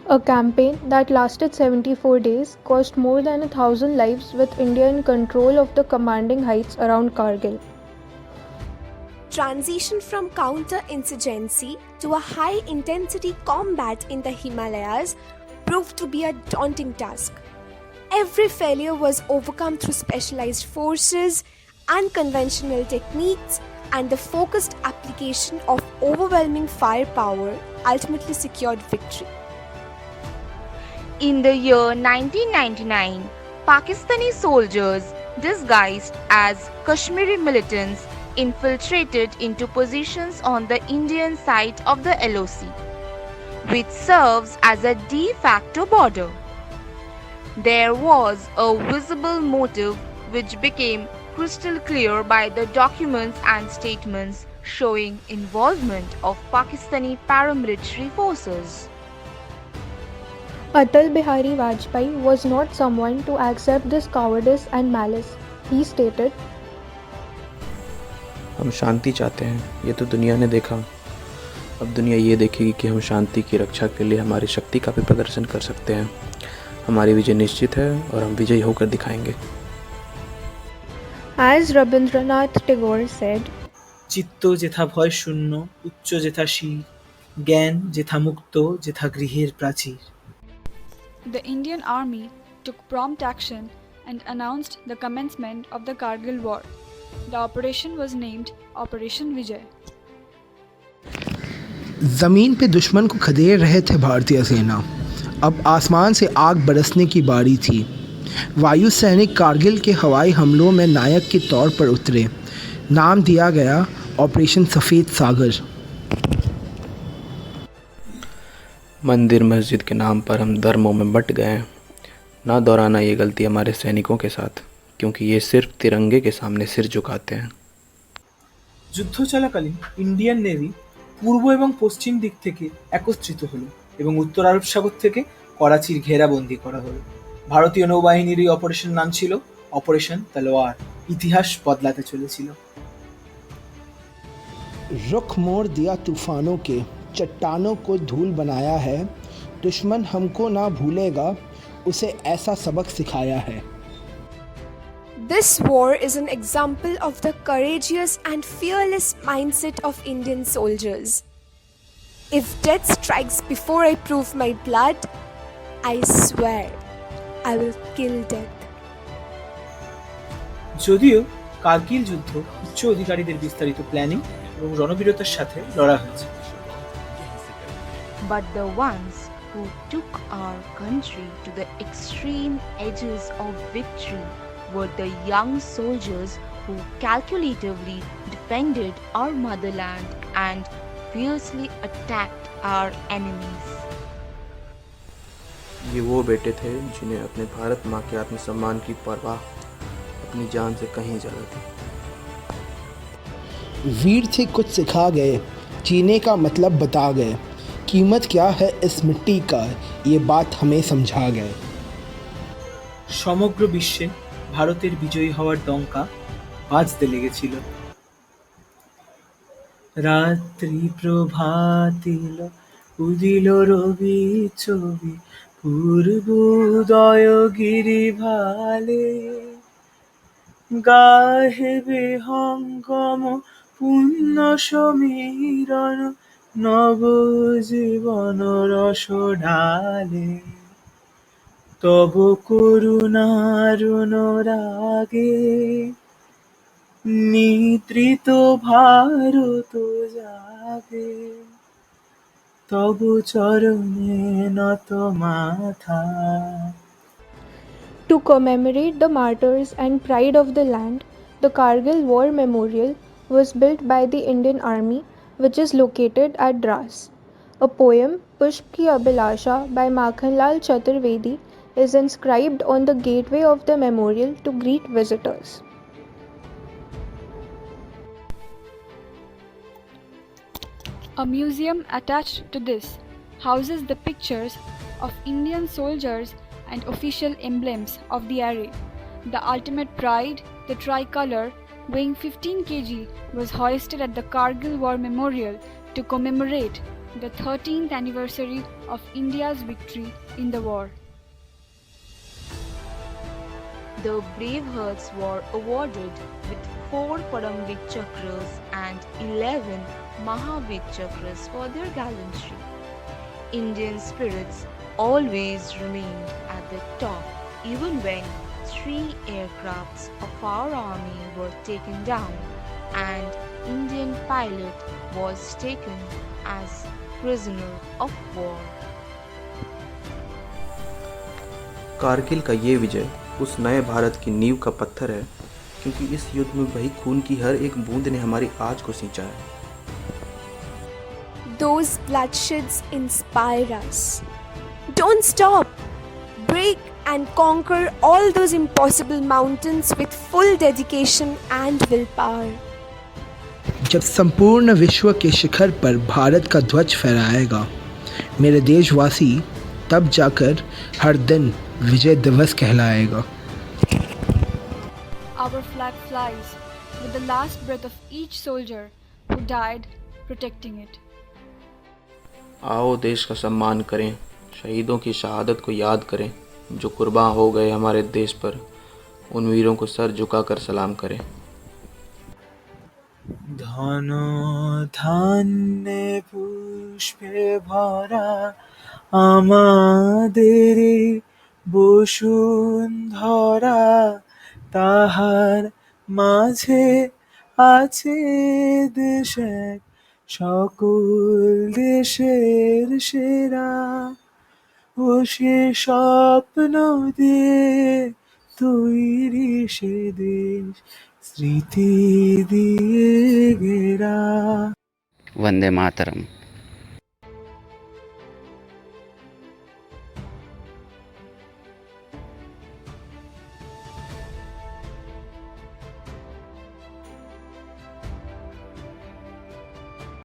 A campaign that lasted 74 days cost more than 1,000 lives with India in control of the commanding heights around Kargil. Transition from counter-insurgency to a high-intensity combat in the Himalayas proved to be a daunting task. Every failure was overcome through specialized forces, unconventional techniques, and the focused application of overwhelming firepower ultimately secured victory. In the year 1999, Pakistani soldiers disguised as Kashmiri militants infiltrated into positions on the Indian side of the LOC, which serves as a de facto border. There was a visible motive which became crystal clear by the documents and statements showing involvement of Pakistani paramilitary forces. Atal Bihari Vajpayee was not someone to accept this cowardice and malice. He stated, हम शांति चाहते हैं, ये तो दुनिया ने देखा। अब दुनिया ये देखेगी कि हम शांति की रक्षा के लिए हमारी शक्ति का भी प्रदर्शन कर सकते हैं। हमारी विजय निश्चित है और हम विजयी होकर दिखाएंगे। As Rabindranath Tagore said, চিত্ত যেথা ভয় শূন্য, উচ্চ যেথা শির, জ্ঞান যেথা মুক্ত, যেথা গৃহের প্রাচীর। The Indian Army took prompt action and announced the commencement of the Kargil War. The operation was named Operation Vijay. जमीन पे दुश्मन को खदेड़ रहे थे भारतीय सेना। अब आसमान से आग बरसने की बारी थी। वायु सैनिक कारगिल के हवाई हमलों में नायक के तौर पर उतरे। नाम दिया गया ऑपरेशन सफ़ेद सागर। मंदिर मस्जिद के नाम पर हम धर्मों में बट गए हैं। ना दोहराना ये गलती हमारे सैनिकों के साथ, क्योंकि ये सिर्फ तिरंगे के सामने सिर झुकाते हैं। যুদ্ধ চলাকালীন ইন্ডিয়ান নেভি পূর্ব এবং পশ্চিম দিক থেকে একত্রিত হলো এবং উত্তর আরব সাগর থেকে করাচির ঘেরাবন্দি করা হলো। ভারতীয় নৌবাহিনীর এই অপারেশন নাম ছিল অপারেশন তলোয়ার। ইতিহাস বদলাতে চলেছিল। रुख मोड़ दिया तूफानों के, चट्टानों को धूल बनाया है। दुश्मन हमको ना भूलेगा, उसे ऐसा सबक सिखाया है। This war is an example of the courageous and fearless mindset of Indian soldiers. If death strikes before I prove my blood, I swear I will kill death. যদিও কার্গিল যুদ্ধ উচ্চ অধিকারীদের বিস্তারিত প্ল্যানিং এবং রণবীরতার সাথে লড়া হয়েছে। But the ones who took our country to the extreme edges of victory were the young soldiers who calculatively defended our motherland and fiercely attacked our enemies. ये वो बेटे थे जिन्हें अपने भारत माँ के आत्मसम्मान की परवाह अपनी जान से कहीं ज़्यादा थी। वीर थे कुछ सिखा गए, जीने का मतलब बता गए। कीमत क्या है इस मिट्टी का, ये बात हमें समझा गए। সমগ্র বিশ্বে ভারতের বিজয়ী হওয়ার ডঙ্কা বাজতে লেগেছিল। রাত্রি প্রভাতিল উদিল রবি ছবি পূর্বোদয় গিরি ভালে গাহে বিহঙ্গম পুণ্য সমীরণ নবজীবন রস ঢালে তব করুণারুণ রাগে নিদ্রিত ভারত জাগে তব চরণে নত মাথা। to commemorate the martyrs and pride of the land, the Kargil War Memorial was built by the Indian Army, which is located at Dras. A poem, Pushp Ki Abhilasha by Makhanlal Chaturvedi, is inscribed on the gateway of the memorial to greet visitors. A museum attached to this houses the pictures of Indian soldiers and official emblems of the array. The ultimate pride, the tricolor, weighing 15 kg, was hoisted at the Kargil War Memorial to commemorate the 13th anniversary of India's victory in the war. The Bravehearts were awarded with 4 Paramvir Chakras and 11 Mahavir Chakras for their gallantry. Indian spirits always remained at the top, even when 3 aircrafts of our army were taken down and Indian pilot was taken as prisoner of war. Kargil का ये विजय उस नए भारत की नींव का पत्थर है, क्योंकि इस युद्ध में बही खून की हर एक बूंद ने हमारी आज को सींचा है। Those bloodsheds inspire us. Don't stop! Break and conquer all those impossible mountains with full dedication and willpower. जब संपूर्ण विश्व के शिखर पर भारत का ध्वज फहराएगा मेरे देशवासी, तब जाकर हर दिन विजय दिवस कहलाएगा। Our flag flies with the last breath of each soldier who died protecting it. आओ देश का सम्मान करें, शहीदों की शहादत को याद करें, जो कुर्बान हो गए हमारे देश पर। उन वीरों को सर झुकाकर सलाम करें। ধন ধান্যে পুষ্পে ভরা আমাদের বসুন্ধরা, তাহার মাঝে আছে দেশ এক, সকল দেশের সেরা। ও সে স্বপ্ন দিয়ে তৈরি সে দেশ, স্মৃতি দিয়ে ঘেরা। वंदे मातरम।